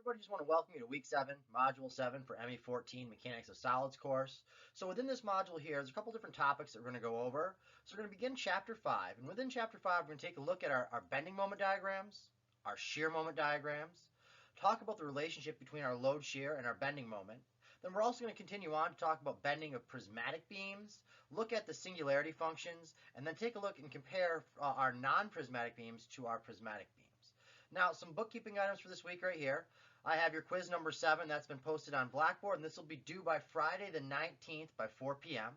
Everybody, just want to welcome you to week 7, module 7 for ME14 Mechanics of Solids course. So within this module here, there's a couple different topics that we're going to go over. So we're going to begin chapter 5, and within chapter 5, we're going to take a look at our bending moment diagrams, our shear moment diagrams, talk about the relationship between our load shear and our bending moment. Then we're also going to continue on to talk about bending of prismatic beams, look at the singularity functions, and then take a look and compare our non-prismatic beams to our prismatic beams. Now, some bookkeeping items for this week right here. I have your quiz number 7 that's been posted on Blackboard, and this will be due by Friday the 19th by 4 p.m.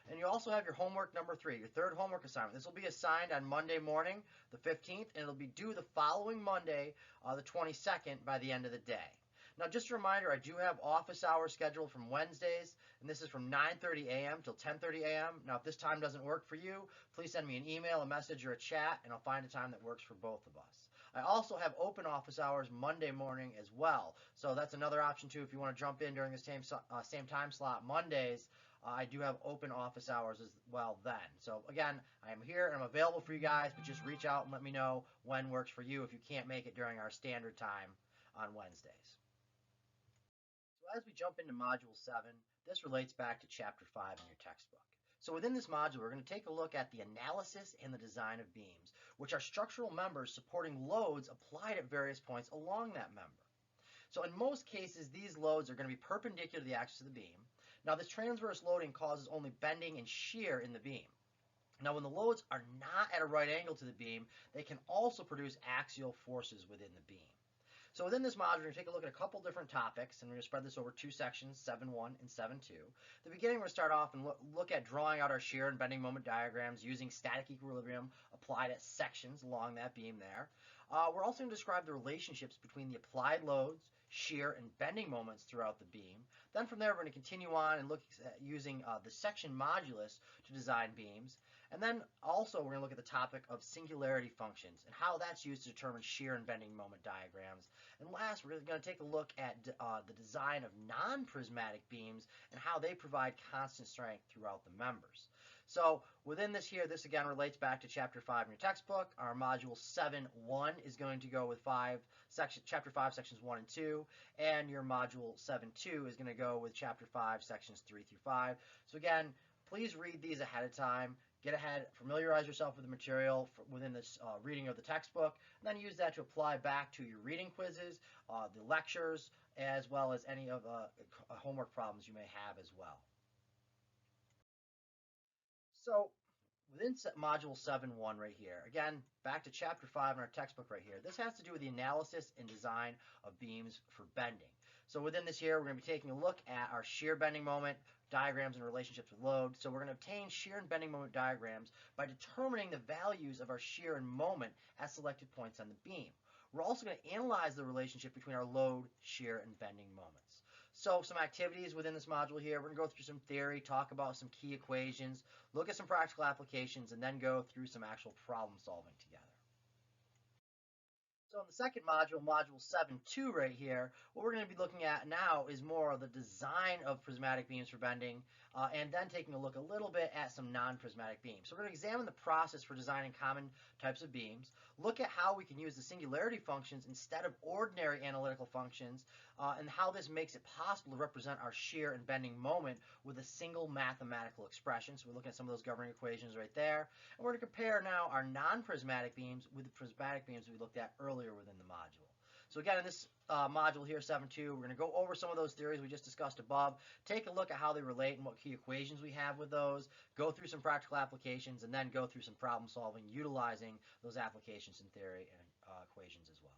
And you also have your homework number 3, your third homework assignment. This will be assigned on Monday morning, the 15th, and it'll be due the following Monday, the 22nd, by the end of the day. Now, just a reminder, I do have office hours scheduled from Wednesdays, and this is from 9:30 a.m. till 10:30 a.m. Now, if this time doesn't work for you, please send me an email, a message, or a chat, and I'll find a time that works for both of us. I also have open office hours Monday morning as well, so that's another option too. If you want to jump in during the same time slot Mondays, I do have open office hours as well then. So again, I am here and I'm available for you guys, but just reach out and let me know when works for you if you can't make it during our standard time on Wednesdays. So as we jump into Module 7, this relates back to Chapter 5 in your textbook. So within this module, we're going to take a look at the analysis and the design of beams, which are structural members supporting loads applied at various points along that member. So in most cases, these loads are going to be perpendicular to the axis of the beam. Now, this transverse loading causes only bending and shear in the beam. Now, when the loads are not at a right angle to the beam, they can also produce axial forces within the beam. So within this module, we're going to take a look at a couple different topics, and we're going to spread this over 2 sections, 7.1 and 7.2. At the beginning, we're going to start off and look at drawing out our shear and bending moment diagrams using static equilibrium applied at sections along that beam there. We're also going to describe the relationships between the applied loads, shear, and bending moments throughout the beam. Then from there, we're going to continue on and look at using the section modulus to design beams. And then also, we're going to look at the topic of singularity functions and how that's used to determine shear and bending moment diagrams. And last, we're going to take a look at the design of non-prismatic beams and how they provide constant strength throughout the members. So within this here, this again relates back to Chapter 5 in your textbook. Our Module 7.1 is going to go with Chapter 5, Sections 1 and 2, and your Module 7.2 is going to go with Chapter 5, Sections 3 through 5. So again, please read these ahead of time. Get ahead, familiarize yourself with the material within this reading of the textbook, and then use that to apply back to your reading quizzes, the lectures, as well as any of the homework problems you may have as well. So within Module 7.1 right here, again, back to Chapter 5 in our textbook right here, this has to do with the analysis and design of beams for bending. So within this here, we're going to be taking a look at our shear bending moment diagrams and relationships with load. So we're going to obtain shear and bending moment diagrams by determining the values of our shear and moment at selected points on the beam. We're also going to analyze the relationship between our load, shear, and bending moments. So some activities within this module here, we're going to go through some theory, talk about some key equations, look at some practical applications, and then go through some actual problem solving together. So in the second module, Module 7.2 right here, what we're going to be looking at now is more of the design of prismatic beams for bending, and then taking a look a little bit at some non-prismatic beams. So we're going to examine the process for designing common types of beams, look at how we can use the singularity functions instead of ordinary analytical functions, and how this makes it possible to represent our shear and bending moment with a single mathematical expression. So we're looking at some of those governing equations right there. And we're going to compare now our non-prismatic beams with the prismatic beams we looked at earlier within the module. So again, in this module here, 7.2, we're going to go over some of those theories we just discussed above, take a look at how they relate and what key equations we have with those, go through some practical applications, and then go through some problem solving utilizing those applications in theory and equations as well.